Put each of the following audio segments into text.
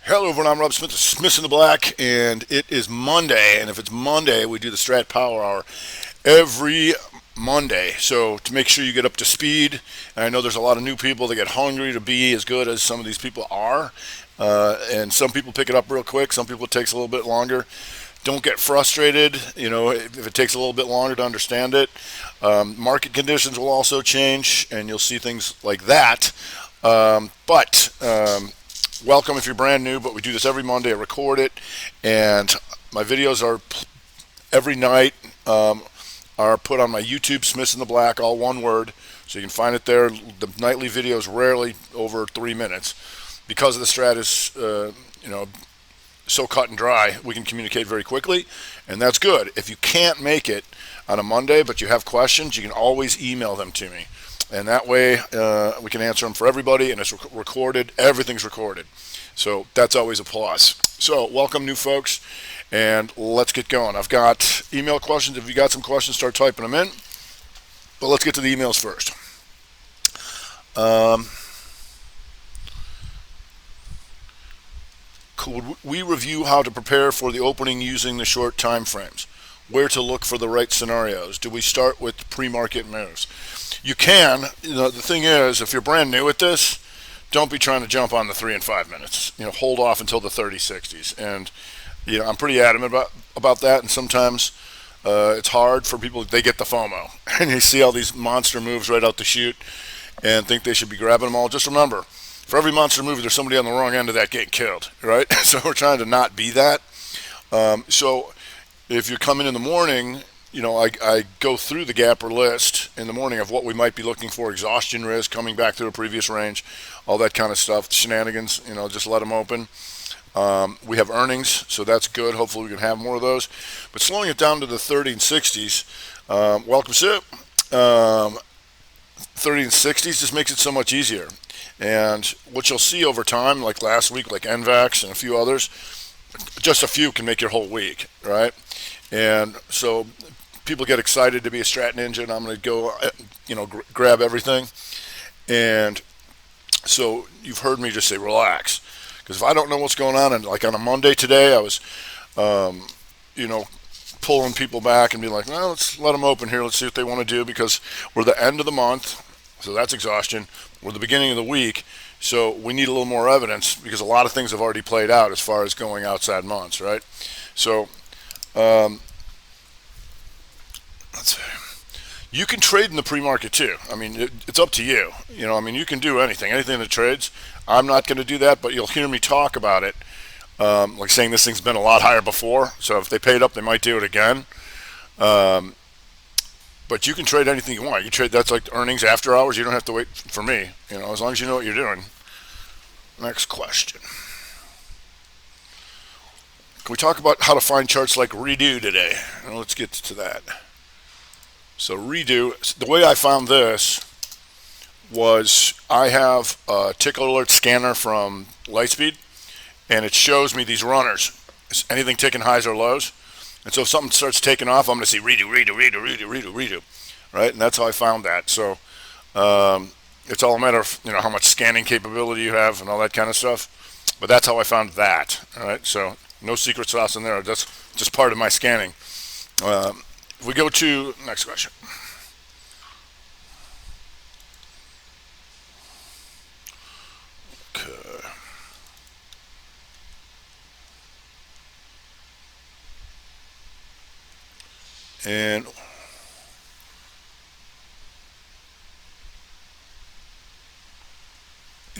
Hello everyone, I'm Rob Smith of Smith in the Black, and it is Monday. And if it's Monday, we do the Strat Power Hour every Monday. So to make sure you get up to speed, and I know there's a lot of new people that get hungry to be as good as some of these people are, and some people pick it up real quick. Some people it takes a little bit longer. Don't get frustrated. If it takes a little bit longer to understand it. Market conditions will also change, and you'll see things like that. But welcome if you're brand new, but we do this every Monday. I record it, and my videos are every night are put on my YouTube, Smiths in the Black, all one word, so you can find it there. The nightly videos rarely over 3 minutes because of the Strat is so cut and dry. We can communicate very quickly, and that's good. If you can't make it on a Monday, but you have questions, you can always email them to me. And that way we can answer them for everybody, and it's recorded. Everything's recorded. So that's always a plus. So welcome, new folks, and let's get going. I've got email questions. If you got some questions, start typing them in. But let's get to the emails first. Could we review how to prepare for the opening using the short time frames? Where to look for the right scenarios? Do we start with pre-market moves? You can. The thing is, if you're brand new at this, don't be trying to jump on the 3 and 5 minutes. Hold off until the 30, 60s. And I'm pretty adamant about that. And sometimes it's hard for people. They get the FOMO, and you see all these monster moves right out the chute, and think they should be grabbing them all. Just remember, for every monster move, there's somebody on the wrong end of that getting killed, right? So we're trying to not be that. So if you're coming in the morning, I go through the gapper list in the morning of what we might be looking for, exhaustion risk, coming back to a previous range, all that kind of stuff, shenanigans, just let them open. We have earnings, so that's good. Hopefully we can have more of those. But slowing it down to the 30 and 60s, welcome, Sip. 30 and 60s just makes it so much easier. And what you'll see over time, like last week, like NVAX and a few others, just a few can make your whole week, right? And so people get excited to be a Strat Ninja, and I'm going to go, grab everything. And so you've heard me just say relax, because if I don't know what's going on, and like on a Monday today, I was, pulling people back and be like, well, let's let them open here. Let's see what they want to do, because we're the end of the month, so that's exhaustion. We're the beginning of the week, so we need a little more evidence, because a lot of things have already played out as far as going outside months, right? So let's see. You can trade in the pre-market too. I mean, it's up to you. You can do anything that trades. I'm not going to do that, but you'll hear me talk about it, like saying this thing's been a lot higher before. So if they paid up, they might do it again. But you can trade anything you want. You trade, that's like earnings after hours. You don't have to wait for me. As long as you know what you're doing. Next question. Can we talk about how to find charts like Redo today? Let's get to that. So Redo, the way I found this was I have a tickle alert scanner from Lightspeed, and it shows me these runners. Is anything taking highs or lows? And so if something starts taking off, I'm going to see redo, right? And that's how I found that. So it's all a matter of how much scanning capability you have and all that kind of stuff. But that's how I found that. All right. So no secret sauce in there. That's just part of my scanning. If we go to next question. Okay. And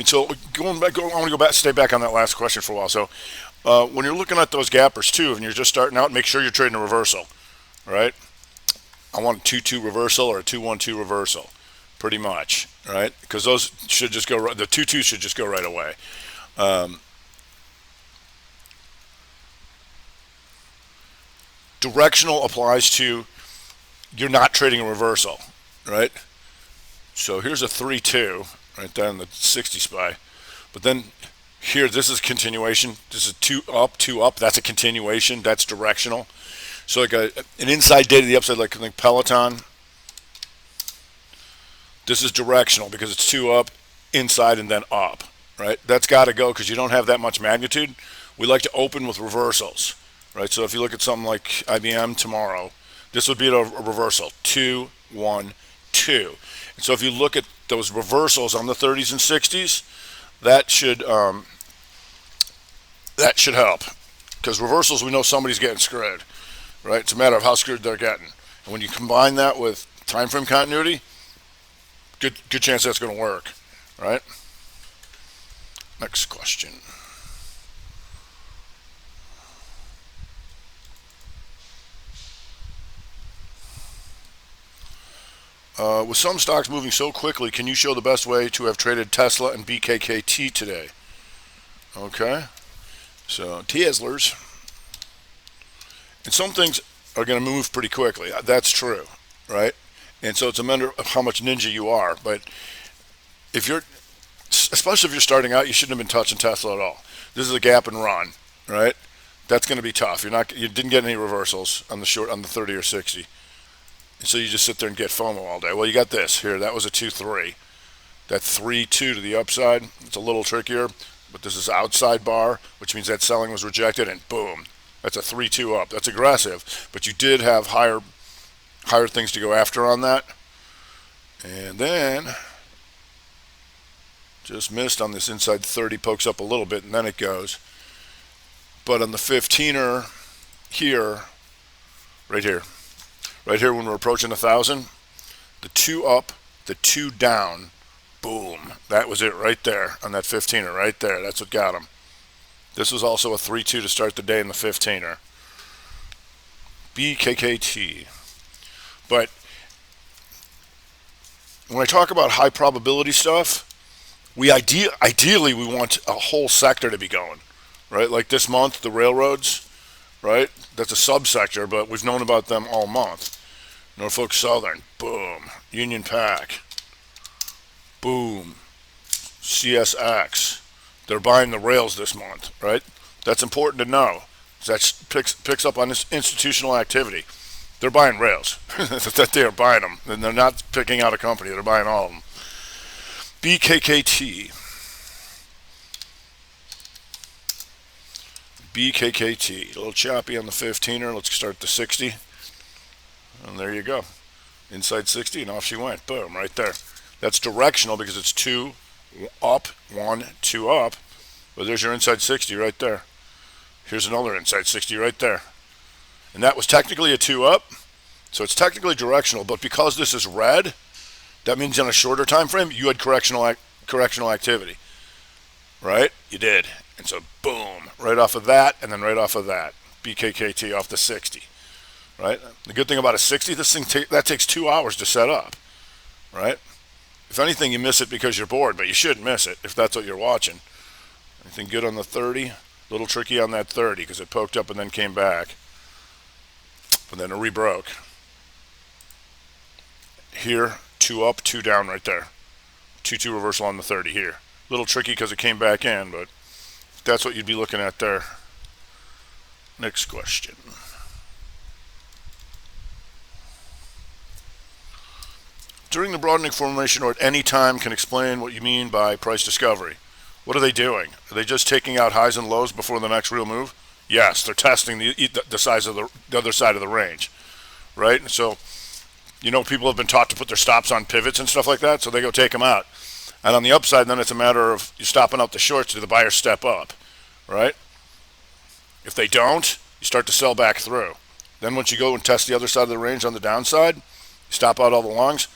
so going back, I want to go back, stay back on that last question for a while. So when you're looking at those gappers too, and you're just starting out, make sure you're trading a reversal, right? I want a 2-2 reversal or a 2-1-2 reversal, pretty much, right? Because those should just go. The 2-2 should just go right away. Directional applies to you're not trading a reversal, right? So here's a 3-2 right there in the 60 SPY, but then here this is continuation. This is 2 up. That's a continuation. That's directional. So like an inside day to the upside, like Peloton. This is directional because it's 2 up, inside, and then up. right? That's got to go because you don't have that much magnitude. We like to open with reversals, right? So if you look at something like IBM tomorrow, this would be a reversal 2 1 2. And so if you look at those reversals on the 30s and 60s, that should help because reversals we know somebody's getting screwed, right? It's a matter of how screwed they're getting. And when you combine that with time frame continuity, good chance that's going to work, right? Next question. With some stocks moving so quickly, can you show the best way to have traded Tesla and BKKT today? Okay. So, Teslers. And some things are going to move pretty quickly. That's true, right? And so it's a matter of how much ninja you are. But if you're, especially if you're starting out, you shouldn't have been touching Tesla at all. This is a gap and run, right? That's going to be tough. You didn't get any reversals on the 30 or 60. And so you just sit there and get FOMO all day. Well, you got this here. That was a 2-3. That 3-2 to the upside. It's a little trickier, but this is outside bar, which means that selling was rejected, and boom, that's a 3-2 up. That's aggressive, but you did have higher things to go after on that. And then just missed on this inside 30, pokes up a little bit, and then it goes. But on the 15er here, right here when we're approaching 1,000, the 2 up, the 2 down, boom. That was it right there on that 15er right there. That's what got him. This was also a 3-2 to start the day in the 15er. BKKT. But when I talk about high probability stuff, ideally we want a whole sector to be going, right? Like this month, the railroads, right? That's a subsector, but we've known about them all month. Norfolk Southern, boom. Union Pac, boom. CSX, they're buying the rails this month, right? That's important to know. That picks up on this institutional activity. They're buying rails. That they are buying them. And they're not picking out a company. They're buying all of them. BKKT. BKKT. A little choppy on the 15er. Let's start the 60. And there you go. Inside 60 and off she went. Boom, right there. That's directional because it's 2 up, 1, 2 up. But there's your inside 60 right there. Here's another inside 60 right there. And that was technically a 2 up. So it's technically directional, but because this is red, that means in a shorter time frame, you had correctional activity. Right? You did. And so boom, right off of that, and then right off of that. BKKT off the 60. Right? The good thing about a 60, this thing that takes 2 hours to set up. Right? If anything, you miss it because you're bored, but you shouldn't miss it if that's what you're watching. Anything good on the 30? A little tricky on that 30 because it poked up and then came back. But then it rebroke. Here, 2 up, 2 down right there. 2-2 reversal on the 30 here. A little tricky because it came back in, but that's what you'd be looking at there. Next question. During the broadening formation or at any time, can explain what you mean by price discovery. What are they doing? Are they just taking out highs and lows before the next real move? Yes, they're testing the size of the other side of the range, right? And so, people have been taught to put their stops on pivots and stuff like that, so they go take them out. And on the upside, then it's a matter of you stopping out the shorts, do the buyers step up, right? If they don't, you start to sell back through. Then once you go and test the other side of the range on the downside, you stop out all the longs,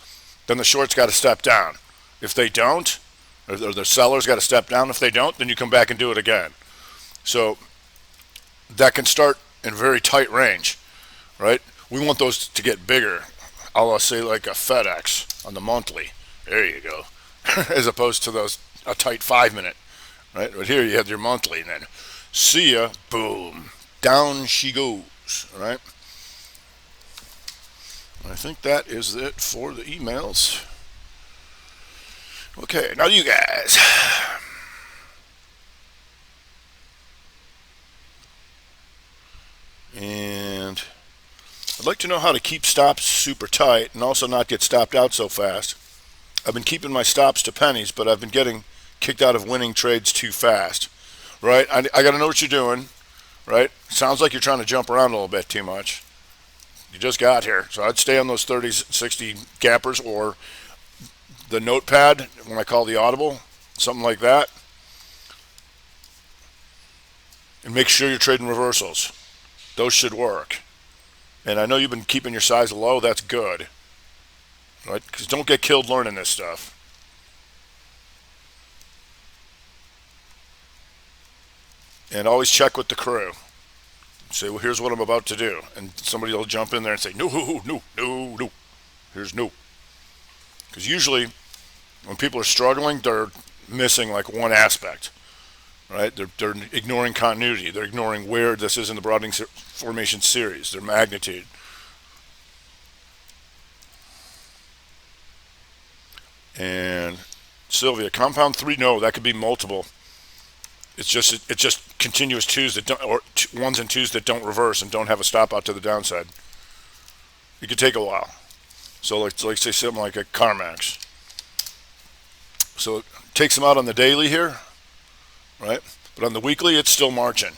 then the shorts got to step down. If they don't, or the sellers got to step down. If they don't, then you come back and do it again. So that can start in a very tight range, right? We want those to get bigger. I'll say like a FedEx on the monthly. There you go. As opposed to a tight 5-minute, right? But here you have your monthly, and then see ya, boom, down she goes, right? I think that is it for the emails. Okay, now you guys. And I'd like to know how to keep stops super tight and also not get stopped out so fast. I've been keeping my stops to pennies, but I've been getting kicked out of winning trades too fast, right? I got to know what you're doing, right? Sounds like you're trying to jump around a little bit too much. You just got here, so I'd stay on those 30, 60 gappers or the notepad when I call the audible, something like that, and make sure you're trading reversals. Those should work. And I know you've been keeping your size low. That's good, right? Because don't get killed learning this stuff. And always check with the crew. Say, well, here's what I'm about to do. And somebody will jump in there and say, no, no, no, no. Here's no. Because usually when people are struggling, they're missing like one aspect, right? They're ignoring continuity. They're ignoring where this is in the broadening formation series, their magnitude. And Sylvia, compound 3, no, that could be multiple. It's just continuous twos that don't, or ones and twos that don't reverse and don't have a stop out to the downside. It could take a while. So like say something like a CarMax. So it takes them out on the daily here, right? But on the weekly, it's still marching.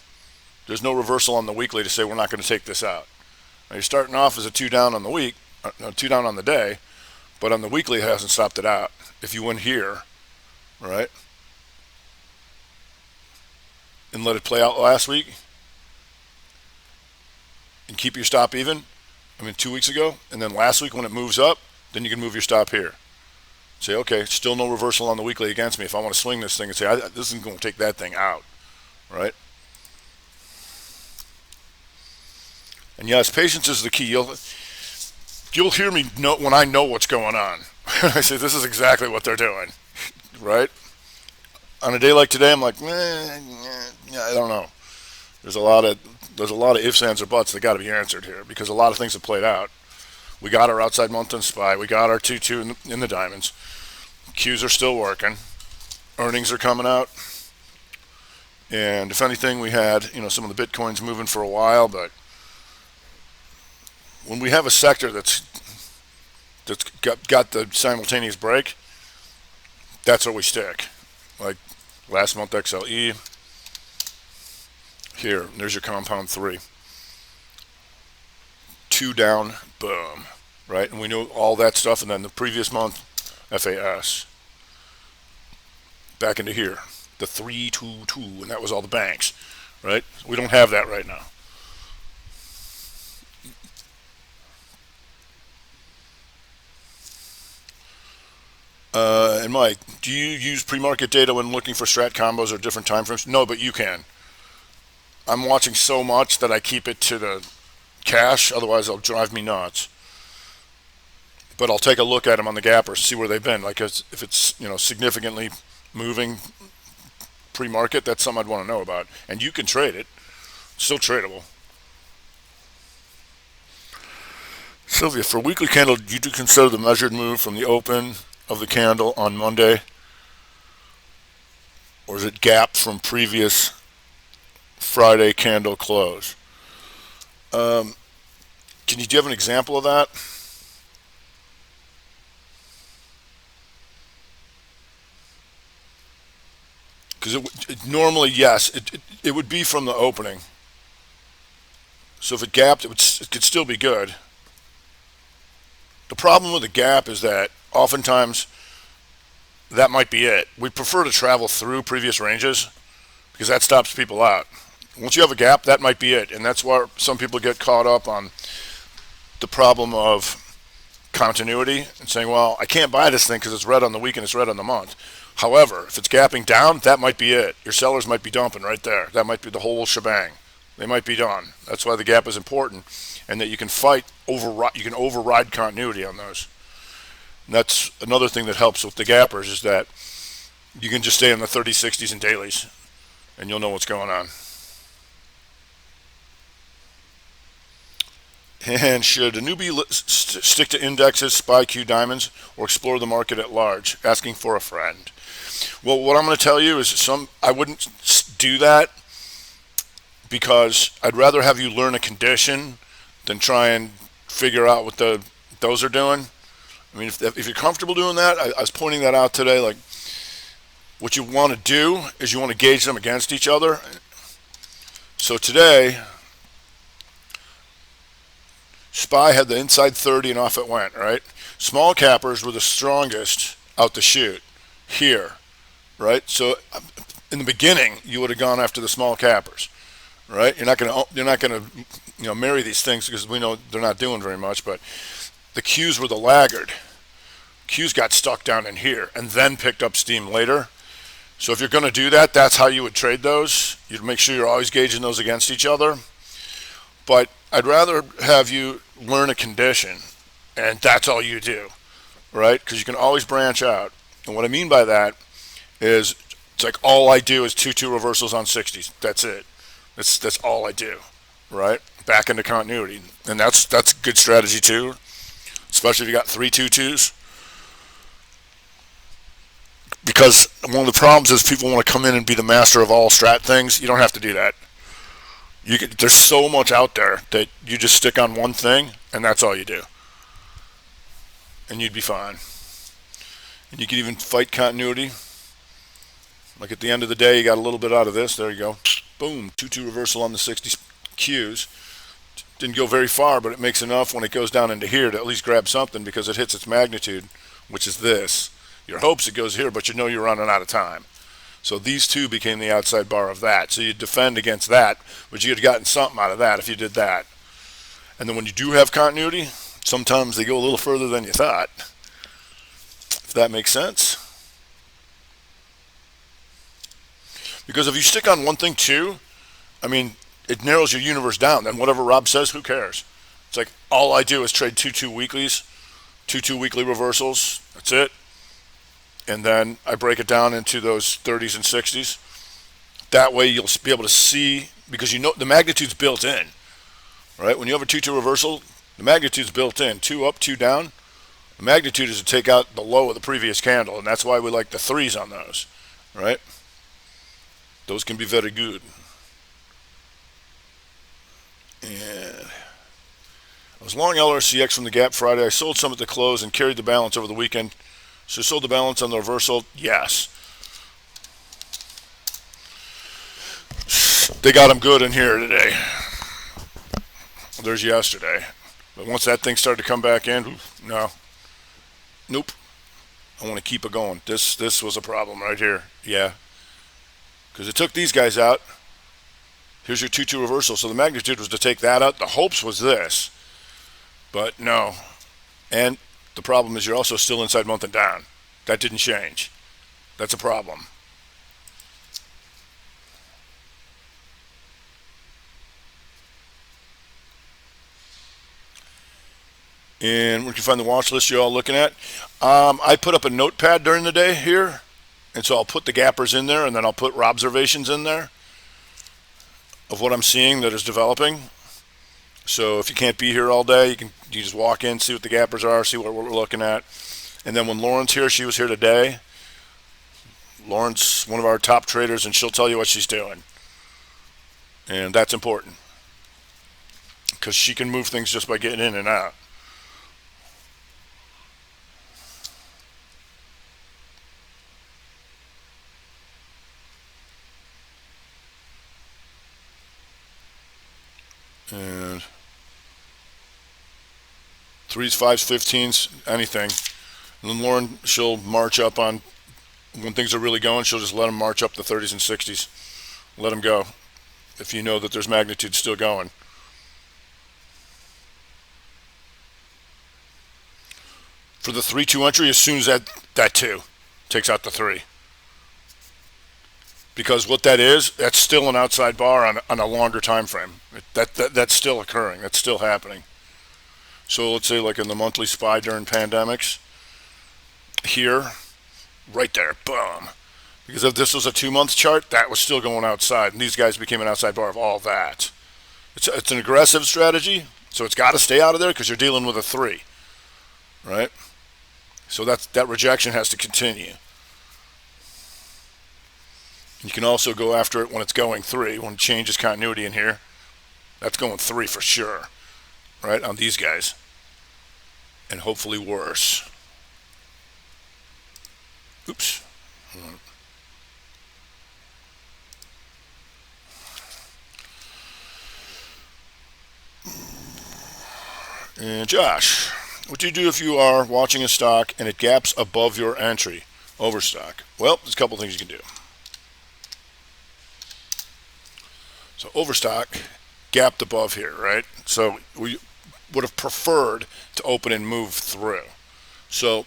There's no reversal on the weekly to say we're not going to take this out. Now you're starting off as a 2 down on the week, 2 down on the day, but on the weekly it hasn't stopped it out. If you went here, right, and let it play out last week and keep your stop even, 2 weeks ago, and then last week when it moves up, then you can move your stop here. Say, okay, still no reversal on the weekly against me. If I want to swing this thing and say, this isn't going to take that thing out, right? And yes, patience is the key. You'll hear me know when I know what's going on. I say, this is exactly what they're doing, right? On a day like today, I'm like, I don't know. There's a lot of ifs, ands, or buts that got to be answered here because a lot of things have played out. We got our outside month-end SPY. We got our 2-2 in the diamonds. Qs are still working. Earnings are coming out. And if anything, we had some of the Bitcoins moving for a while, but when we have a sector that's got the simultaneous break, that's where we stick. Like last month XLE. Here, there's your compound 3. 2 down, boom, right? And we know all that stuff. And then the previous month, FAS. Back into here, the 3-2-2, and that was all the banks, right? We don't have that right now. And Mike, do you use pre-market data when looking for strat combos or different time frames? No, but you can. I'm watching so much that I keep it to the cash, otherwise it'll drive me nuts. But I'll take a look at them on the gappers, see where they've been. Like if it's significantly moving pre-market, that's something I'd want to know about. And you can trade it. It's still tradable. Sylvia, for weekly candle, you do consider the measured move from the open of the candle on Monday, or is it gap from previous Friday candle close? Do you have an example of that? Because normally, yes, it would be from the opening. So if it gapped, it could still be good. The problem with the gap is that oftentimes that might be it. We prefer to travel through previous ranges because that stops people out. Once you have a gap, that might be it. And that's why some people get caught up on the problem of continuity and saying, well, I can't buy this thing because it's red on the week and it's red on the month. However, if it's gapping down, that might be it. Your sellers might be dumping right there. That might be the whole shebang. They might be done. That's why the gap is important, and that you can override continuity on those. And that's another thing that helps with the gappers is that you can just stay in the 30s, 60s, and dailies, and you'll know what's going on. And should a newbie stick to indexes, SPY Q diamonds, or explore the market at large? Asking for a friend. Well, what I'm going to tell you is I wouldn't do that because I'd rather have you learn a condition than try and figure out what those are doing. I mean, if you're comfortable doing that, I was pointing that out today. Like, What you want to do is you want to gauge them against each other. So today, SPY had the inside 30 and off it went, right? Small cappers were the strongest out the chute here, right? So in the beginning, you would have gone after the small cappers, right? You're not gonna marry these things because we know they're not doing very much. But the Qs were the laggard. Qs got stuck down in here and then picked up steam later. So if you're going to do that, that's how you would trade those. You'd make sure you're always gauging those against each other. But I'd rather have you learn a condition, and that's all you do, right? Because you can always branch out. And what I mean by that is it's like all I do is 2-2 reversals on 60s. That's it. That's all I do, right? Back into continuity. And that's a good strategy too, especially if you got 3 2-2s. Because one of the problems is people want to come in and be the master of all strat things. You don't have to do that. There's so much out there that you just stick on one thing, and that's all you do. And you'd be fine. And you can even fight continuity. Like at the end of the day, you got a little bit out of this. There you go. Boom. 2-2 reversal on the 60 Qs. Didn't go very far, but it makes enough when it goes down into here to at least grab something because it hits its magnitude, which is this. Your hopes it goes here, but you know you're running out of time. So these two became the outside bar of that. So you defend against that, but you'd have gotten something out of that if you did that. And then when you do have continuity, sometimes they go a little further than you thought. If that makes sense. Because if you stick on one thing too, I mean, it narrows your universe down. Then whatever Rob says, who cares? It's like all I do is trade 2-2 weeklies, 2-2 weekly reversals. That's it. And then I break it down into those 30s and 60s. That way you'll be able to see, because you know the magnitude's built in, right? When you have a 2-2 reversal, the magnitude's built in. 2 up, 2 down. The magnitude is to take out the low of the previous candle, and that's why we like the 3s on those, right? Those can be very good. And I was long LRCX from the gap Friday. I sold some at the close and carried the balance over the weekend. So sold the balance on the reversal? Yes. They got them good in here today. There's yesterday. But once that thing started to come back in, no. Nope. I want to keep it going. This was a problem right here. Yeah. Because it took these guys out. Here's your 2-2 reversal. So the magnitude was to take that out. The hopes was this. But no. And the problem is you're also still inside month and down. That didn't change. That's a problem. And where can you find the watch list you're all looking at? I put up a notepad during the day here. And so I'll put the gappers in there, and then I'll put observations in there of what I'm seeing that is developing. So if you can't be here all day, you just walk in, see what the gappers are, see what we're looking at. And then when Lauren's here, she was here today. Lauren's one of our top traders, and she'll tell you what she's doing. And that's important because she can move things just by getting in and out. And 3s, 5s, 15s, anything. And then Lauren, she'll march up on, when things are really going, she'll just let them march up the 30s and 60s. Let them go if you know that there's magnitude still going. For the 3-2 entry, as soon as that 2 takes out the 3. Because what that is, that's still an outside bar on a longer time frame. That's still occurring. That's still happening. So let's say like in the monthly SPY during pandemics, here, right there, boom. Because if this was a 2-month chart, that was still going outside, and these guys became an outside bar of all that. It's an aggressive strategy, so it's got to stay out of there because you're dealing with a 3, right? So that rejection has to continue. You can also go after it when it's going 3, when it changes continuity in here. That's going 3 for sure, right, on these guys. And hopefully worse. Oops. And Josh, what do you do if you are watching a stock and it gaps above your entry, overstock? Well, there's a couple things you can do. So overstock gapped above here, right? So we would have preferred to open and move through. So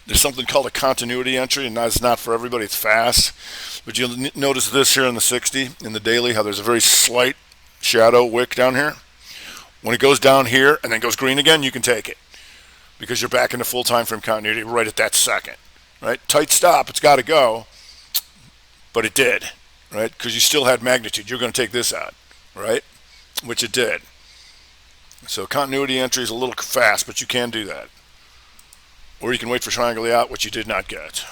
there's something called a continuity entry, and that's not for everybody. It's fast. But you'll notice this here in the 60, in the daily, how there's a very slight shadow wick down here. When it goes down here and then goes green again, you can take it because you're back into full time frame continuity right at that second. Right? Tight stop. It's got to go, but it did. Right? Because you still had magnitude. You're going to take this out. Right? Which it did. So continuity entry is a little fast, but you can do that. Or you can wait for triangle out, which you did not get.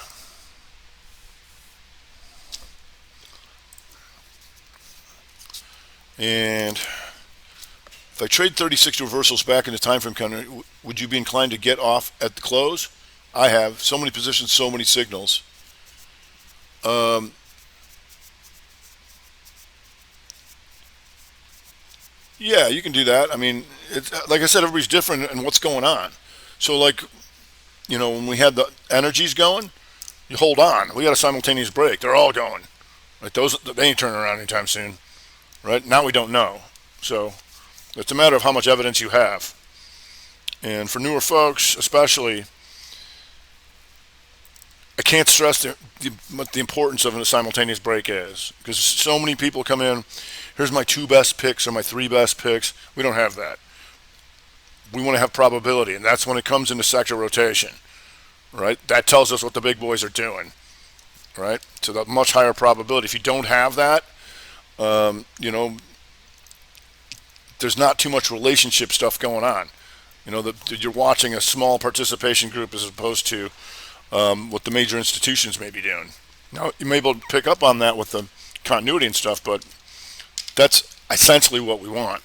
And if I trade 36 reversals back into time frame counter, would you be inclined to get off at the close? I have. So many positions, so many signals. Yeah, you can do that. I mean, it's, like I said, everybody's different in what's going on. So, like, when we had the energies going, you hold on. We got a simultaneous break. They're all going. Right? They ain't turning around anytime soon. Right? Now we don't know. So it's a matter of how much evidence you have. And for newer folks, especially, I can't stress what the importance of a simultaneous break is. Because so many people come in, here's my 2 best picks or my 3 best picks. We don't have that. We want to have probability, and that's when it comes into sector rotation. Right? That tells us what the big boys are doing. Right? So the much higher probability. If you don't have that, there's not too much relationship stuff going on. You're watching a small participation group as opposed to what the major institutions may be doing. Now, you may be able to pick up on that with the continuity and stuff, but that's essentially what we want.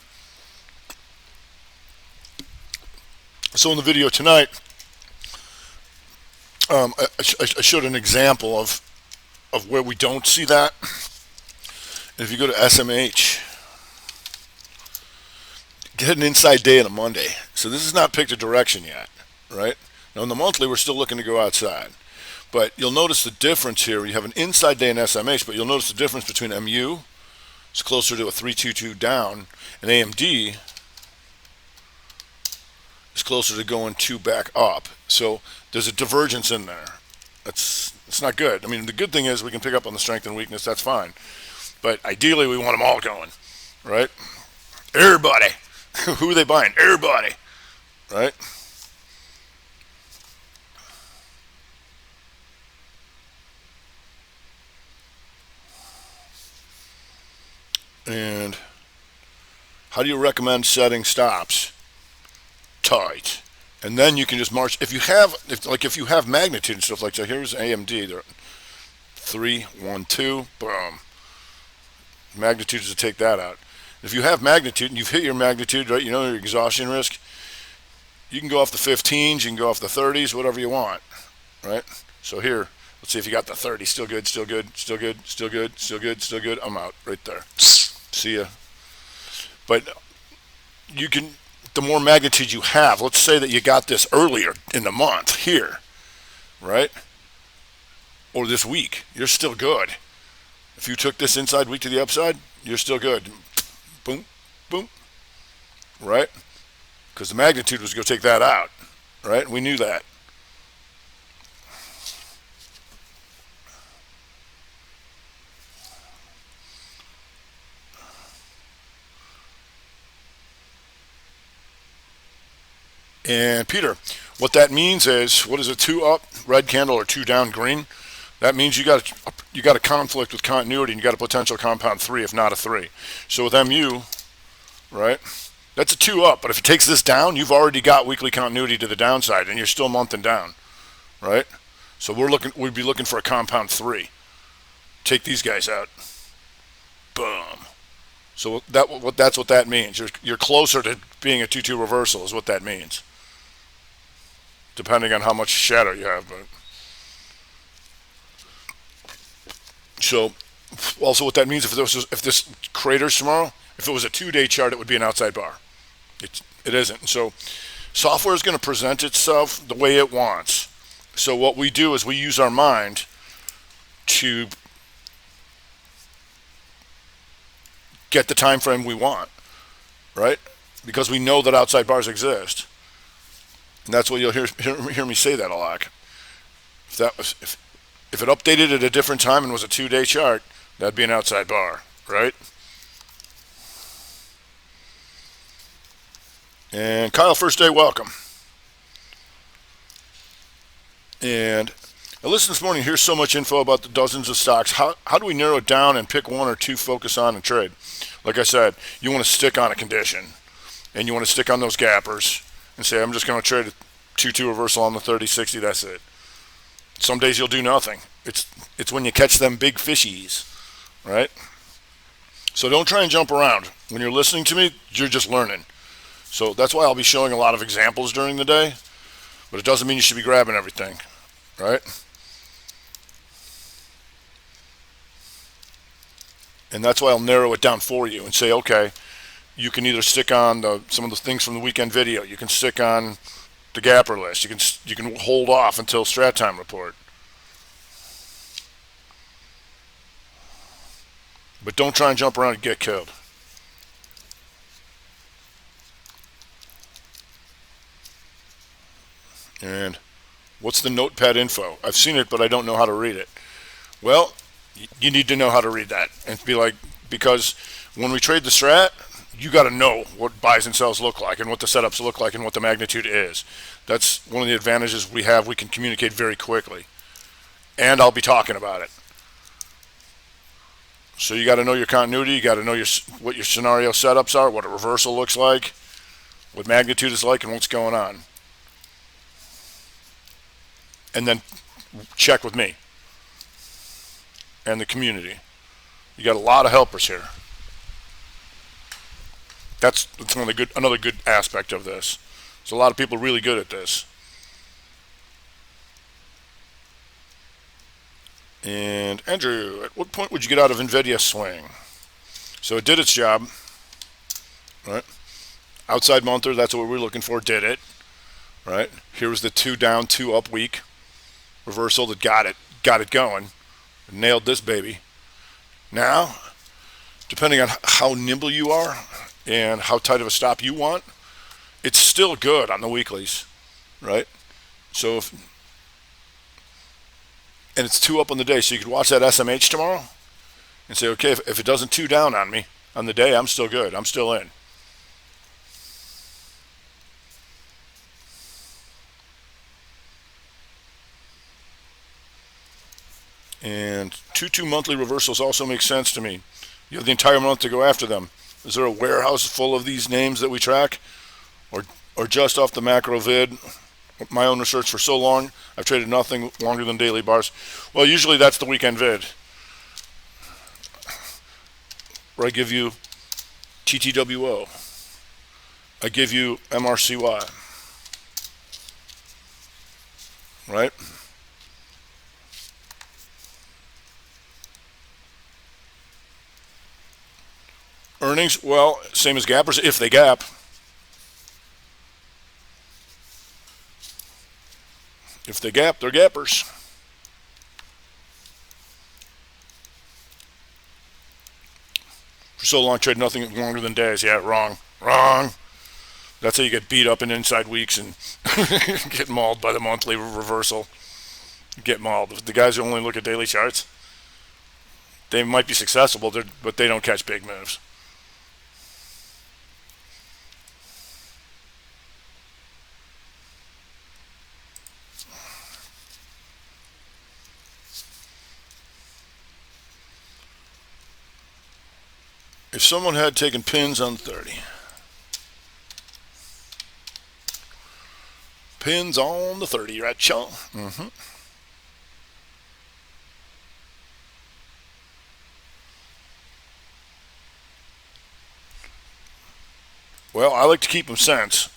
So in the video tonight, I showed an example of where we don't see that. And if you go to SMH, get an inside day and a Monday. So this is not picked a direction yet, right? Now in the monthly, we're still looking to go outside. But you'll notice the difference here. You have an inside day in SMH, but you'll notice the difference between MU, it's closer to a 322 down, and AMD is closer to going 2 back up. So there's a divergence in there. It's not good. I mean, the good thing is we can pick up on the strength and weakness. That's fine. But ideally, we want them all going, right? Everybody. Who are they buying? Everybody, right? And how do you recommend setting stops? Tight. And then you can just march. If you have magnitude and stuff like that, here's AMD. They're 3, 1, 2, boom. Magnitude is to take that out. If you have magnitude and you've hit your magnitude, right, your exhaustion risk, you can go off the 15s, you can go off the 30s, whatever you want, right? So here, let's see if you got the 30. Still good, still good, still good, still good, still good, still good. I'm out right there. See ya. But you can, the more magnitude you have, let's say that you got this earlier in the month here, right? Or this week, you're still good. If you took this inside week to the upside, you're still good. Boom, boom, right? Because the magnitude was going to take that out, right? We knew that. And Peter, what that means is, what is a 2 up red candle or 2 down green? That means you got a conflict with continuity and you got a potential compound 3, if not a 3. So with MU, right, that's a 2 up. But if it takes this down, you've already got weekly continuity to the downside, and you're still monthing down, right? So we'd be looking for a compound 3. Take these guys out. Boom. So that's what that means. You're closer to being a 2-2 reversal is what that means, depending on how much shadow you have. But so also what that means, if this craters tomorrow, if it was a 2-day chart, it would be an outside bar. It isn't. So software is going to present itself the way it wants. So what we do is we use our mind to get the time frame we want, right? Because we know that outside bars exist. And that's what you'll hear me say that a lot. If it updated at a different time and was a 2-day chart, that'd be an outside bar, right? And Kyle, first day, welcome. And I listened this morning, here's so much info about the dozens of stocks. How do we narrow it down and pick one or two, focus on and trade? Like I said, you want to stick on a condition. And you want to stick on those gappers and say, I'm just going to trade a 2-2 reversal on the 30-60, that's it. Some days you'll do nothing. It's when you catch them big fishies, right? So don't try and jump around. When you're listening to me, you're just learning. So that's why I'll be showing a lot of examples during the day, but it doesn't mean you should be grabbing everything, right? And that's why I'll narrow it down for you and say, okay, you can either stick on some of the things from the weekend video. You can stick on the gapper list. You can hold off until Strat time report. But don't try and jump around and get killed. And what's the notepad info? I've seen it, but I don't know how to read it. Well, you need to know how to read that and be like, because when we trade the Strat, you got to know what buys and sells look like and what the setups look like and what the magnitude is. That's one of the advantages we have. We can communicate very quickly. And I'll be talking about it. So you got to know your continuity. You got to know what your scenario setups are, what a reversal looks like, what magnitude is like, and what's going on. And then check with me and the community. You got a lot of helpers here. That's another good aspect of this. There's a lot of people really good at this. And Andrew, at what point would you get out of NVIDIA swing? So it did its job, right? Outside monther, that's what we were looking for, did it, right? Here was the 2 down, 2 up week reversal that got it going, nailed this baby. Now, depending on how nimble you are and how tight of a stop you want, it's still good on the weeklies, right? So and it's 2 up on the day, so you could watch that SMH tomorrow and say, okay, if it doesn't 2 down on me on the day, I'm still good. I'm still in. And 2 monthly reversals also make sense to me. You have the entire month to go after them. Is there a warehouse full of these names that we track? Or just off the macro vid? My own research for so long, I've traded nothing longer than daily bars. Well, usually that's the weekend vid, where I give you TTWO. I give you MRCY. Right? Earnings, well, same as gappers, if they gap. If they gap, they're gappers. For so long, trade nothing longer than days. Yeah, wrong. Wrong. That's how you get beat up in inside weeks and get mauled by the monthly reversal. Get mauled. The guys who only look at daily charts, they might be successful, but they don't catch big moves. If someone had taken pins on 30. Pins on the 30, right, Sean? Mm-hmm. Well, I like to keep them cents,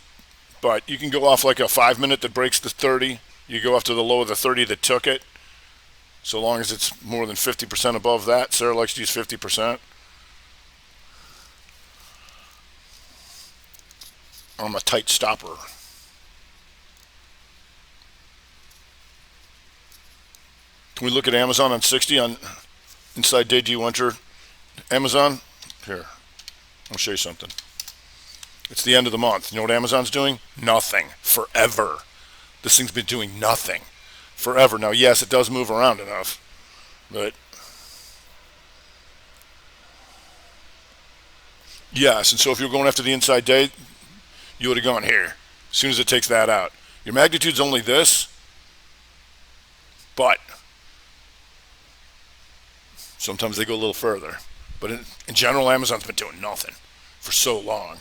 but you can go off like a 5-minute that breaks the 30. You go after the low of the 30 that took it, so long as it's more than 50% above that. Sarah likes to use 50%. I'm a tight stopper. Can we look at Amazon on 60 on inside day? Do you enter Amazon? Here, I'll show you something. It's the end of the month. You know what Amazon's doing? Nothing. Forever. This thing's been doing nothing forever. Now, yes, it does move around enough, but yes. And so if you're going after the inside day, you would have gone here as soon as it takes that out. Your magnitude's only this, but sometimes they go a little further. But in general, Amazon's been doing nothing for so long.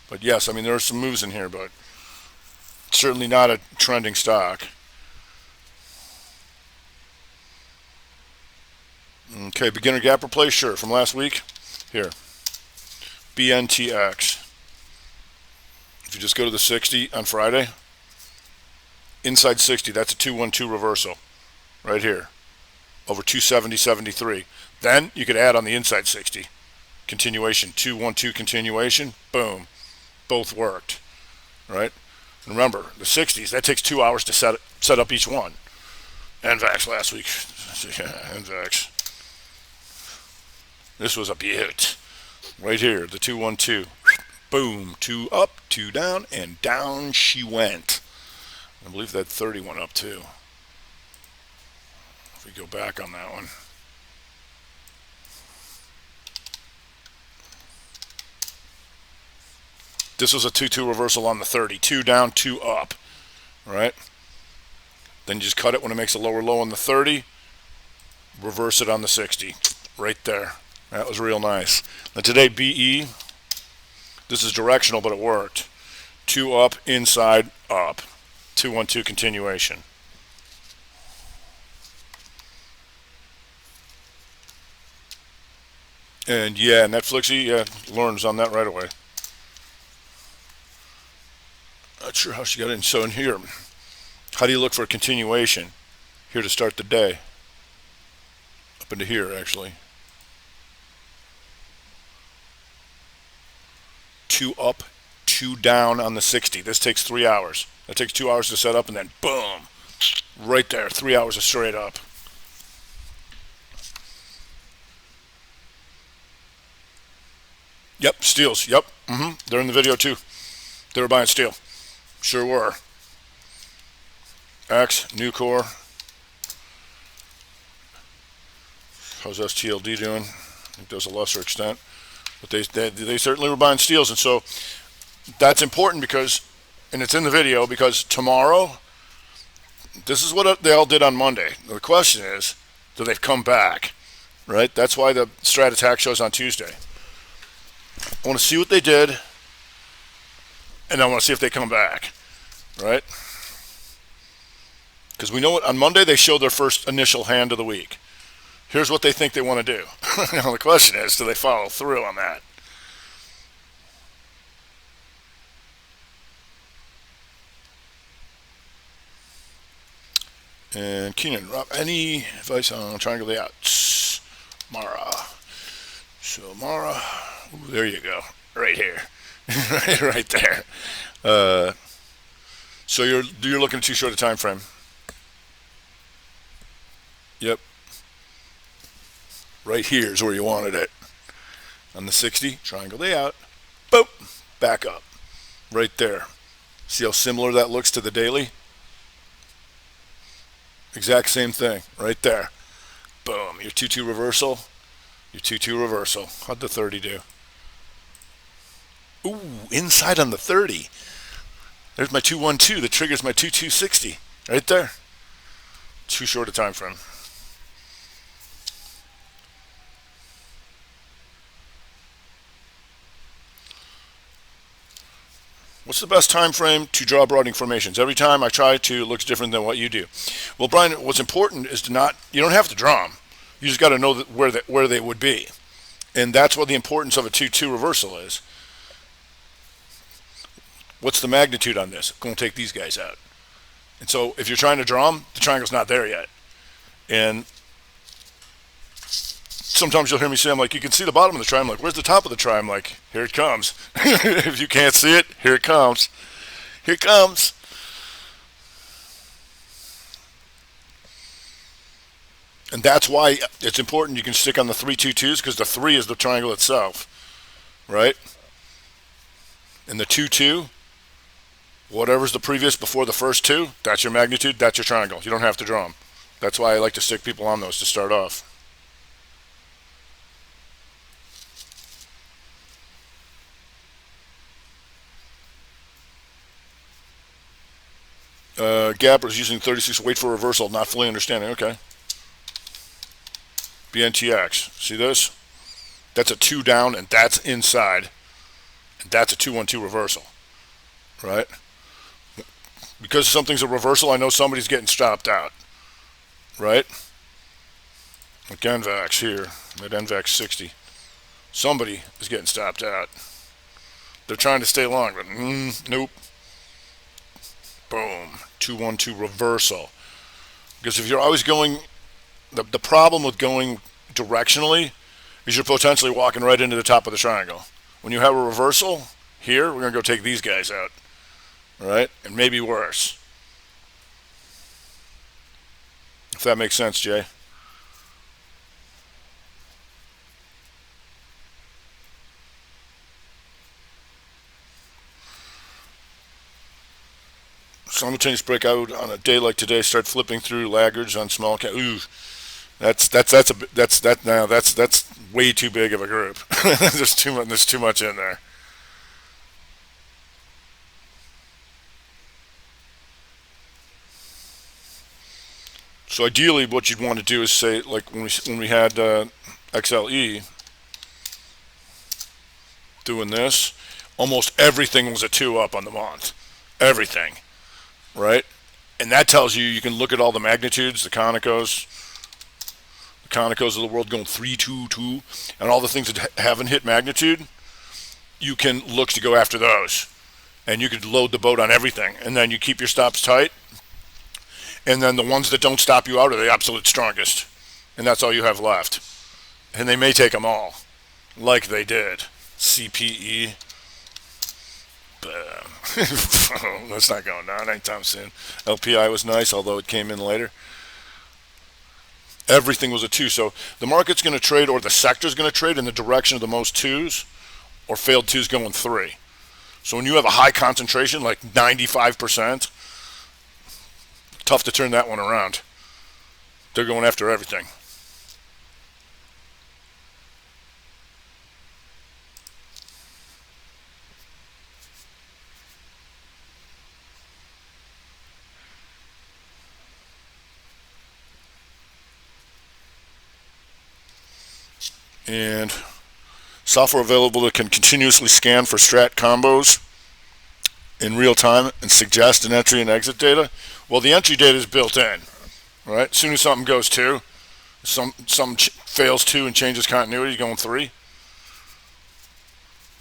But yes, I mean, there are some moves in here, but certainly not a trending stock. Okay, beginner gap replace, sure, from last week. Here, BNTX. If you just go to the 60 on Friday, inside 60, that's a 212 reversal right here, over 270.73. Then you could add on the inside 60, continuation, 212 continuation, boom, both worked, right? And remember, the 60s, that takes 2 hours to set up each one. NVAX last week, yeah, NVAX. This was a beaut. Right here, the 212. Boom, 2 up, 2 down, and down she went. I believe that 30 went up too. If we go back on that one. This was a 2-2 reversal on the 30. 2 down, 2 up. Right? Then you just cut it when it makes a lower low on the 30. Reverse it on the 60. Right there. That was real nice. Now today, BE. This is directional, but it worked. 2 up, inside, up. 212 continuation. And yeah, Netflixy, yeah, Lauren's on that right away. Not sure how she got in. So in here, how do you look for a continuation? Here to start the day. Up into here, actually. 2 up, 2 down on the 60. This takes 3 hours. That takes 2 hours to set up, and then boom, right there, 3 hours of straight up. Yep, steals. Yep. They're in the video too. They were buying steel. Sure were. X, Nucor. How's STLD doing? I think there's a lesser extent. But they certainly were buying steels. And so that's important because, and it's in the video, because tomorrow, this is what they all did on Monday. The question is, do they come back? Right? That's why the Strat attack shows on Tuesday. I want to see what they did, and I want to see if they come back. Right? Because we know what, on Monday they showed their first initial hand of the week. Here's what they think they want to do. Now the question is, do they follow through on that? And Keenan, Rob, any advice on triangle layouts? Mara. So Mara, ooh, there you go, right here, right there. So you're looking at too short a time frame. Yep. Right here is where you wanted it. On the 60, triangle layout, boom, back up. Right there. See how similar that looks to the daily? Exact same thing, right there. Boom, your 2-2 reversal, your 2-2 reversal. How'd the 30 do? Ooh, inside on the 30. There's my 212 that triggers my 2260. Right there. Too short a time frame. What's the best time frame to draw broadening formations? Every time I try to, it looks different than what you do. Well, Brian, what's important is you don't have to draw them. You just got to know where they would be. And that's what the importance of a 2-2 reversal is. What's the magnitude on this? Going to take these guys out. And so if you're trying to draw them, the triangle's not there yet. And sometimes you'll hear me say, I'm like, you can see the bottom of the tri. I'm like, where's the top of the tri? I'm like, here it comes. If you can't see it, here it comes. Here it comes. And that's why it's important you can stick on the 3-2-2s, because the 3 is the triangle itself, right? And the 2-2, whatever's the previous before the first 2, that's your magnitude, that's your triangle. You don't have to draw them. That's why I like to stick people on those to start off. Gappers using 36, wait for reversal, not fully understanding. Okay. BNTX. See this? That's a 2 down, and that's inside. And that's a 2-1-2 reversal. Right? Because something's a reversal, I know somebody's getting stopped out. Right? Like NVAX here, at NVAX 60. Somebody is getting stopped out. They're trying to stay long, but nope. Boom. 2-1-2 reversal. Because if you're always going, the problem with going directionally is you're potentially walking right into the top of the triangle. When you have a reversal, here, we're going to go take these guys out. Right? And maybe worse. If that makes sense, Jay. Simultaneous breakout on a day like today. Start flipping through laggards on small cap. Ooh, that's way too big of a group. There's too much in there. So ideally, what you'd want to do is say, like when we had XLE doing this, almost everything was a 2 up on the month. Everything. Right? And that tells you can look at all the magnitudes, the Conicos of the world going 3-2-2, and all the things that haven't hit magnitude, you can look to go after those. And you could load the boat on everything. And then you keep your stops tight. And then the ones that don't stop you out are the absolute strongest. And that's all you have left. And they may take them all, like they did. CPE. That's not going down anytime soon. LPI was nice, although it came in later. Everything was a 2. So the market's going to trade, or the sector's going to trade in the direction of the most 2s, or failed 2s going 3. So when you have a high concentration, like 95%, tough to turn that one around. They're going after everything. And software available that can continuously scan for strat combos in real time and suggest an entry and exit data. Well, the entry data is built in, right? As soon as something goes 2, some fails 2 and changes continuity, going 3.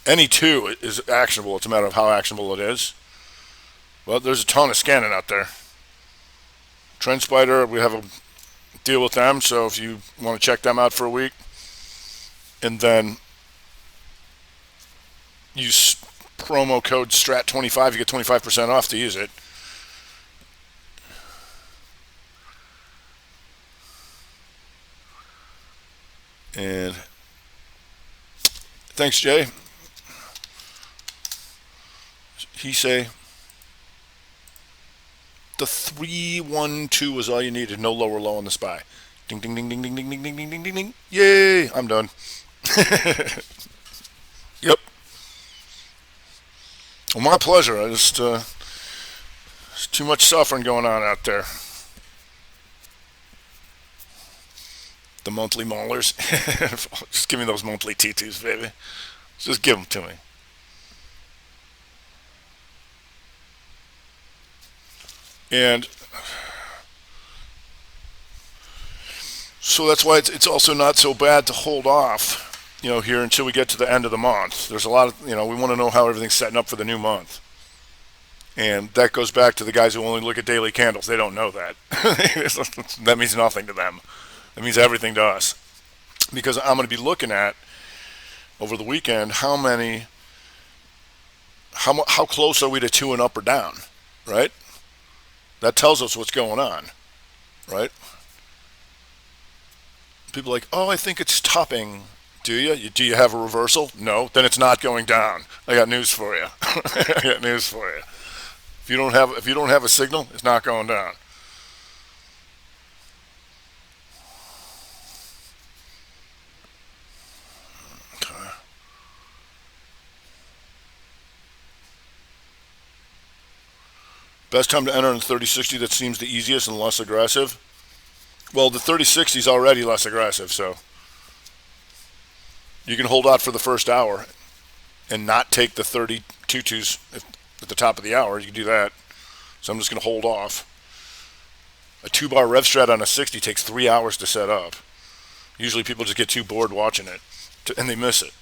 Any 2 is actionable. It's a matter of how actionable it is. Well, there's a ton of scanning out there. TrendSpider, we have a deal with them, so if you want to check them out for a week, and then use promo code STRAT25, you get 25% off to use it. And thanks, Jay. He say the 3-1-2 was all you needed. No lower low on the SPY. Ding ding ding ding ding ding ding ding ding ding ding ding. Yay! I'm done. Yep. Well, my pleasure. I just there's too much suffering going on out there. The monthly maulers. Just give me those monthly T2s, baby. Just give them to me. And so that's why it's also not so bad to hold off, here until we get to the end of the month. There's a lot of, we want to know how everything's setting up for the new month. And that goes back to the guys who only look at daily candles. They don't know that. That means nothing to them. That means everything to us. because I'm going to be looking at over the weekend how close are we to two and up or down, right? That tells us what's going on, right? People are like, oh, I think it's topping. Do you have a reversal? No, then it's not going down. I got news for you. I got news for you. If you don't have a signal, it's not going down. Okay. Best time to enter in 3060 that seems the easiest and less aggressive. Well, the 3060 is already less aggressive, so you can hold out for the first hour and not take the 32s at the top of the hour. You can do that. So I'm just going to hold off. A 2-bar rev strat on a 60 takes 3 hours to set up. Usually people just get too bored watching it, and they miss it.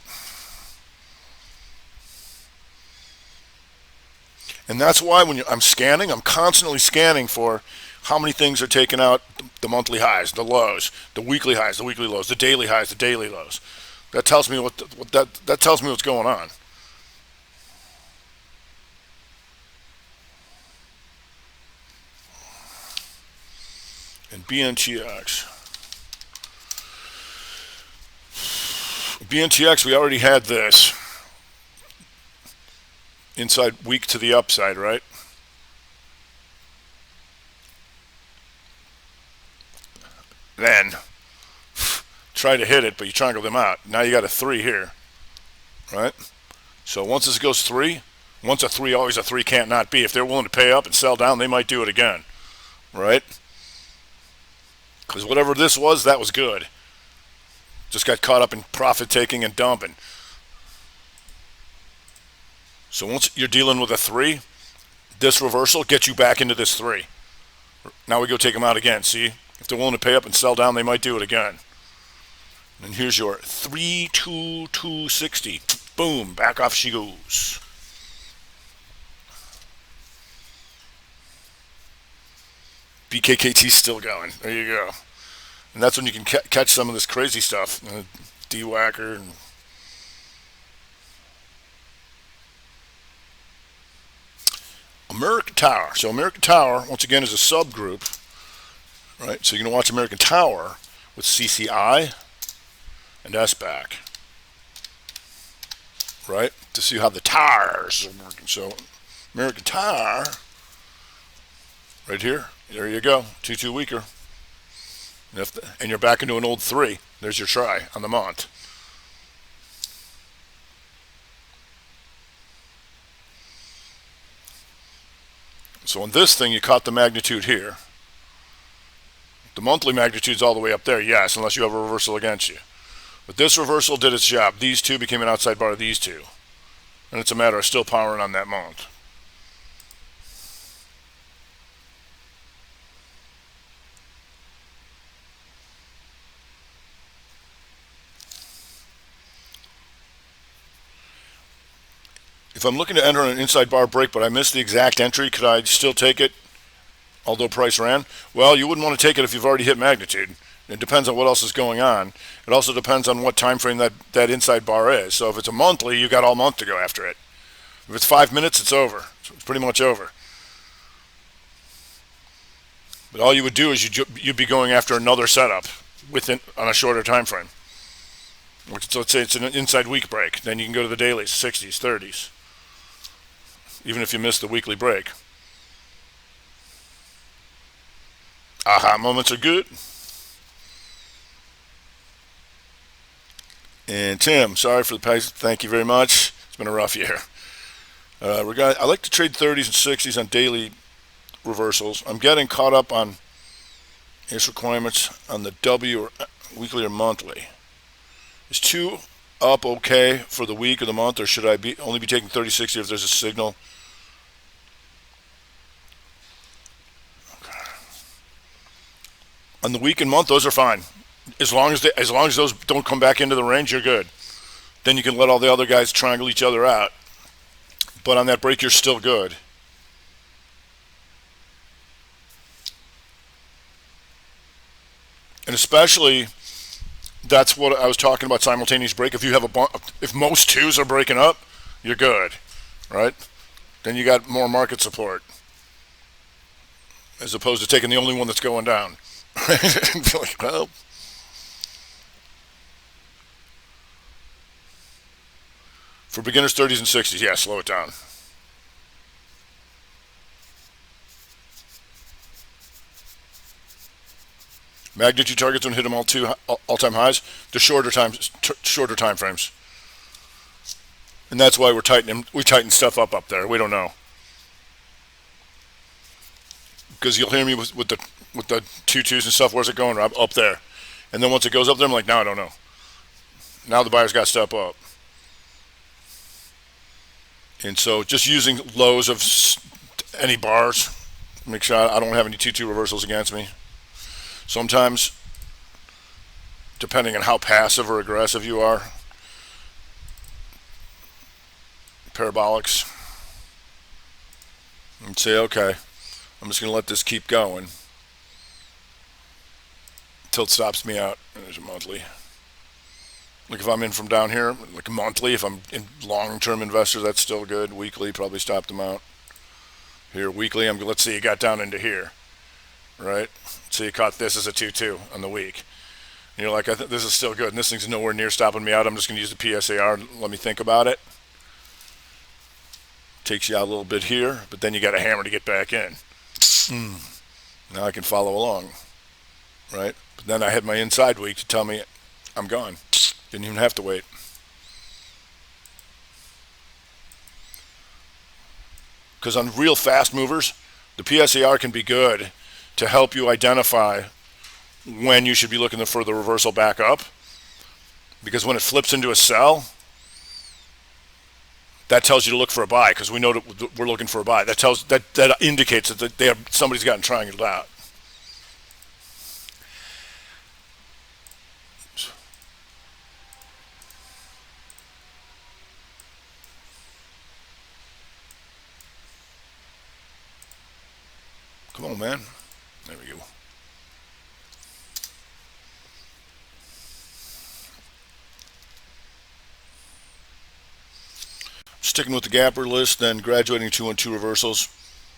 And that's why when I'm scanning, I'm constantly scanning for how many things are taking out the monthly highs, the lows, the weekly highs, the weekly lows, the daily highs, the daily lows. That tells me that tells me what's going on. And BNTX, we already had this inside weak to the upside, right? Then try to hit it, but you triangle them out. Now you got a 3 here, right? So once this goes 3, once a 3, always a 3 can't not be. If they're willing to pay up and sell down, they might do it again, right? Because whatever this was, that was good. Just got caught up in profit taking and dumping. So once you're dealing with a 3, this reversal gets you back into this 3. Now we go take them out again. See, if they're willing to pay up and sell down, they might do it again. And here's your 32260. Boom, back off she goes. BKKT's still going. There you go. And that's when you can catch some of this crazy stuff. D-Whacker and American Tower. So American Tower, once again, is a subgroup, right? So you're going to watch American Tower with CCI and SBAC, right? To see how the towers are working. So American Tower, right here, there you go, 2-2 weaker. And you're back into an old 3. There's your try on the Mont. So on this thing, you caught the magnitude here. The monthly magnitude's all the way up there, yes, unless you have a reversal against you. But this reversal did its job. These two became an outside bar of these two. And it's a matter of still powering on that Mont. If I'm looking to enter an inside bar break, but I missed the exact entry, could I still take it, although price ran? Well, you wouldn't want to take it if you've already hit magnitude. It depends on what else is going on. It also depends on what time frame that inside bar is. So if it's a monthly, you got all month to go after it. If it's 5 minutes, it's over. It's pretty much over. But all you would do is you'd be going after another setup on a shorter time frame. So let's say it's an inside week break. Then you can go to the dailies, 60s, 30s. Even if you miss the weekly break. Aha moments are good. And Tim, sorry for the price. Thank you very much. It's been a rough year. I like to trade 30s and 60s on daily reversals. I'm getting caught up on its requirements on the W or weekly or monthly. Is 2 up okay for the week or the month, or should I only be taking 30-60 if there's a signal? Okay. On the week and month, those are fine. As long as those don't come back into the range, you're good. Then you can let all the other guys triangle each other out. But on that break, you're still good. And especially that's what I was talking about, simultaneous break. If you have if most twos are breaking up, you're good, right? Then you got more market support, as opposed to taking the only one that's going down. And be like, well, for beginners, 30s and 60s, yeah, slow it down. Magnitude targets don't hit them all-time highs. The shorter time frames, and that's why we tighten stuff up there. We don't know, because you'll hear me with the two twos and stuff. Where's it going? Up there, and then once it goes up there, I'm like, no, I don't know. Now the buyer's got to step up, and so just using lows of any bars, make sure I don't have any 2-2 reversals against me. Sometimes, depending on how passive or aggressive you are, parabolics, and say, okay, I'm just going to let this keep going until it stops me out. There's a monthly. Like if I'm in from down here, like monthly, if I'm in long-term investor, that's still good. Weekly, probably stop them out. Here, weekly, let's say you got down into here, right? So you caught this as a 2-2 on the week. And you're like, this is still good, and this thing's nowhere near stopping me out. I'm just going to use the PSAR and let me think about it. Takes you out a little bit here, but then you got a hammer to get back in. Now I can follow along, right? But then I had my inside week to tell me I'm gone. Didn't even have to wait. Because on real fast movers, the PSAR can be good to help you identify when you should be looking for the reversal back up. Because when it flips into a sell, that tells you to look for a buy, because we know that we're looking for a buy. That indicates that somebody's gotten trianguled out. Come on, man. There we go. Sticking with the gapper list, then graduating 2-1-2 reversals.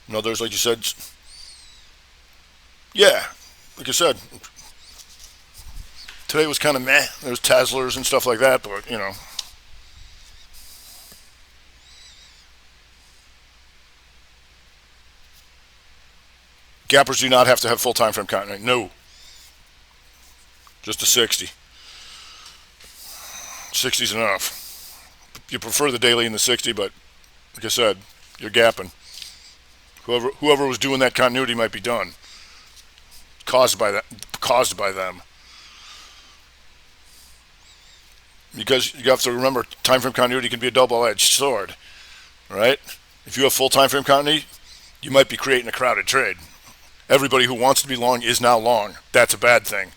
And others, like you said, yeah, like I said, today was kind of meh. There's Teslers and stuff like that, but, you know. Gappers do not have to have full time frame continuity. No. Just a 60. 60's enough. You prefer the daily in the 60, but like I said, you're gapping. Whoever was doing that continuity might be done. Caused by them. Because you have to remember, time frame continuity can be a double-edged sword, right? If you have full time frame continuity, you might be creating a crowded trade. Everybody who wants to be long is now long. That's a bad thing.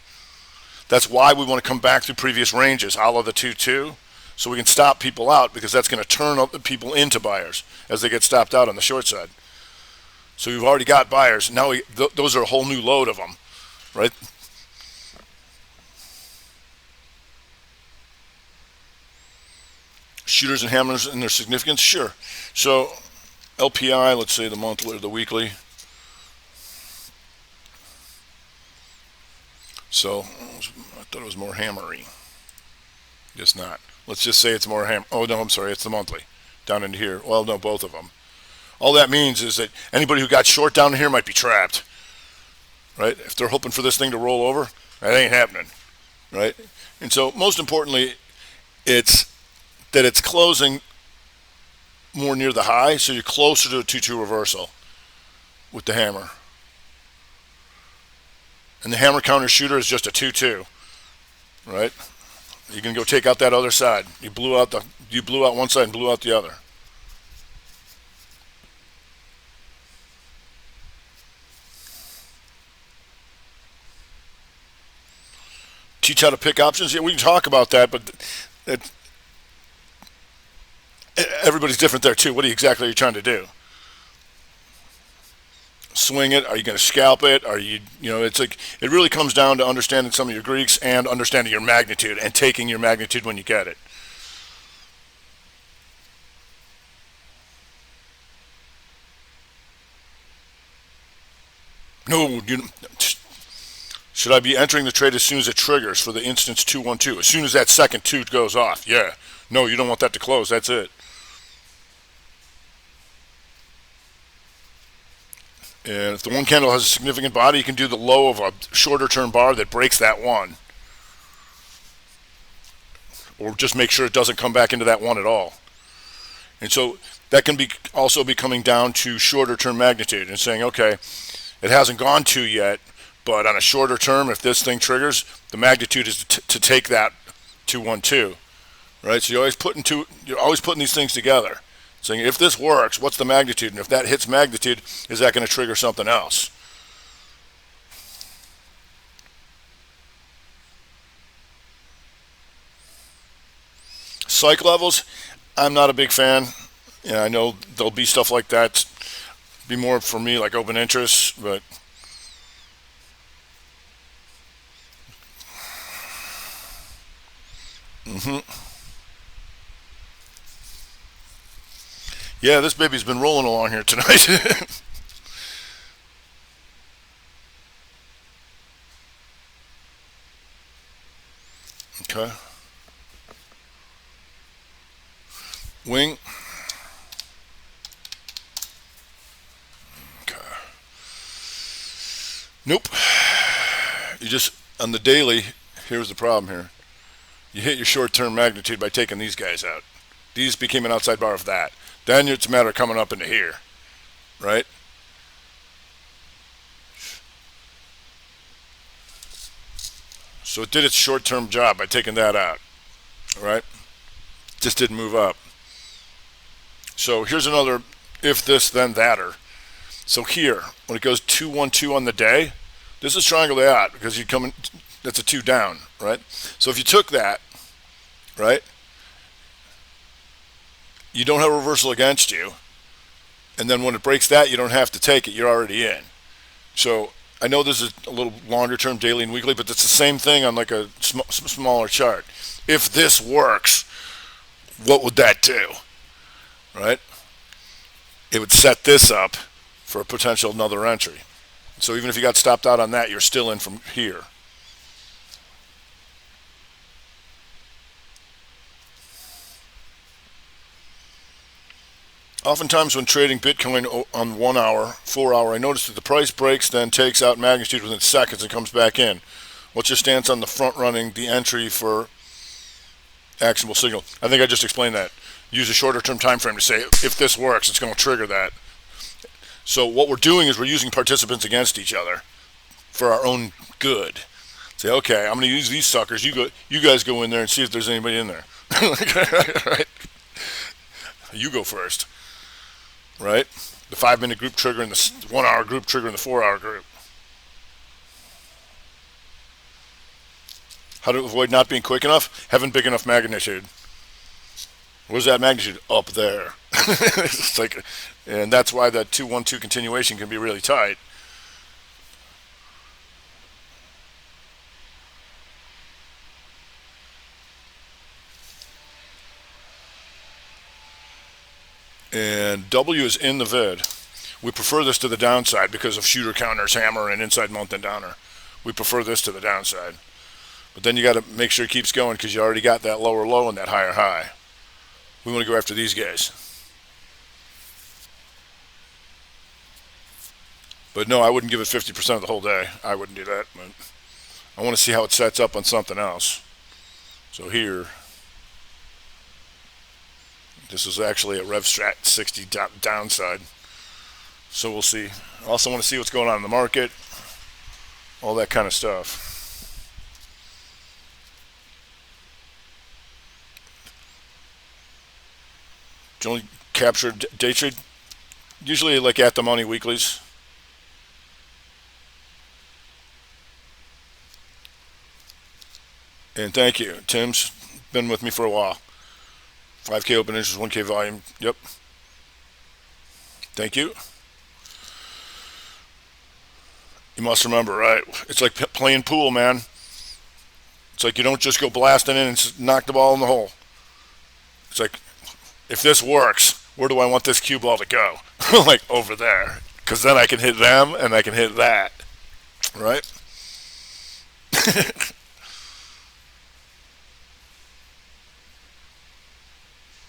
That's why we want to come back through previous ranges, a la the 2-2, so we can stop people out, because that's going to turn people into buyers as they get stopped out on the short side. So you've already got buyers. Now those are a whole new load of them, right? Shooters and hammers and their significance? Sure. So LPI, let's say the monthly or the weekly. So I thought it was more hammery. Guess not. Let's just say it's more oh no, I'm sorry, it's the monthly. Down into here. Well, no, both of them. All that means is that anybody who got short down here might be trapped. Right? If they're hoping for this thing to roll over, that ain't happening. Right? And so most importantly, it's that it's closing more near the high, so you're closer to a 2-2 reversal with the hammer. And the hammer counter shooter is just a 2-2, right? You can go take out that other side. You blew out one side and blew out the other. Teach how to pick options. Yeah, we can talk about that, but everybody's different there too. What exactly are you trying to do? swing it? Are you going to scalp it? Are you, it's like, it really comes down to understanding some of your Greeks and understanding your magnitude and taking your magnitude when you get it. No, should I be entering the trade as soon as it triggers for the instance 212? As soon as that second 2 goes off, yeah. No, you don't want that to close. That's it. And if the one candle has a significant body, you can do the low of a shorter term bar that breaks that one. Or just make sure it doesn't come back into that one at all. And so that can be also be coming down to shorter term magnitude and saying, okay, it hasn't gone 2 yet, but on a shorter term, if this thing triggers, the magnitude is to take that 212, right? So you're always putting these things together, saying if this works, what's the magnitude, and if that hits magnitude, is that going to trigger something else? Psych levels, I'm not a big fan. Yeah, I know there'll be stuff like that. Be more for me like open interest, but yeah, this baby's been rolling along here tonight. Okay. Wing. Okay. Nope. You just, on the daily, here's the problem here. You hit your short-term magnitude by taking these guys out. These became an outside bar of that. Then it's a matter of coming up into here, right? So it did its short-term job by taking that out, right? Just didn't move up. So here's another if this then thater. So here, when it goes 212 on the day, this is triangle out because you come in, that's a 2 down, right? So if you took that, right, you don't have a reversal against you, and then when it breaks that, you don't have to take it. You're already in. So I know this is a little longer term, daily and weekly, but it's the same thing on like a smaller chart. If this works, what would that do, right? It would set this up for a potential another entry. So even if you got stopped out on that, you're still in from here. Oftentimes when trading Bitcoin on 1 hour, 4 hour, I notice that the price breaks, then takes out magnitude within seconds and comes back in. What's your stance on the front running the entry for actionable signal? I think I just explained that. Use a shorter term time frame to say if this works, it's going to trigger that. So what we're doing is we're using participants against each other for our own good. Say, okay, I'm going to use these suckers. You guys go in there and see if there's anybody in there. Right? You go first. Right? The 5-minute group triggering the 1 hour group triggering the 4 hour group. How to avoid not being quick enough? Having big enough magnitude. Where's that magnitude? Up there. It's like, and that's why that 212 continuation can be really tight. And W is in the vid. We prefer this to the downside because of shooter counters, hammer, and inside mountain downer. We prefer this to the downside. But then you got to make sure it keeps going because you already got that lower low and that higher high. We want to go after these guys. But no, I wouldn't give it 50% of the whole day. I wouldn't do that. But I want to see how it sets up on something else. So here, this is actually a Rev Strat 60 downside. So we'll see. I also want to see what's going on in the market, all that kind of stuff. Generally capture day trade, usually like at the money weeklies. And thank you. Tim's been with me for a while. 5K open interest, 1K volume. Yep. Thank you. You must remember, right? It's like playing pool, man. It's like you don't just go blasting in and knock the ball in the hole. It's like, if this works, where do I want this cue ball to go? Like over there. Because then I can hit them and I can hit that. Right?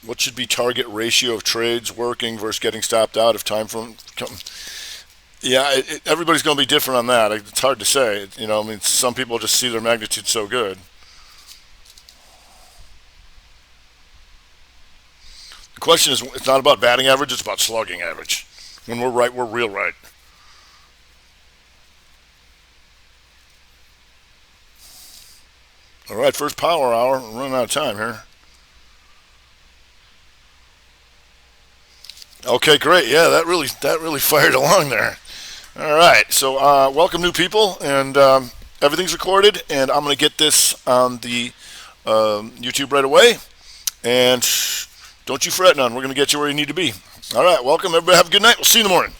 What should be target ratio of trades working versus getting stopped out if time from yeah, everybody's going to be different on that. It's hard to say. I mean, some people just see their magnitude so good. The question is, it's not about batting average; it's about slugging average. When we're right, we're real right. All right, first power hour. We're running out of time here. Okay, great. Yeah, that really fired along there. All right, so welcome new people, and everything's recorded, and I'm going to get this on the YouTube right away. And don't you fret none. We're going to get you where you need to be. All right, welcome everybody. Have a good night. We'll see you in the morning.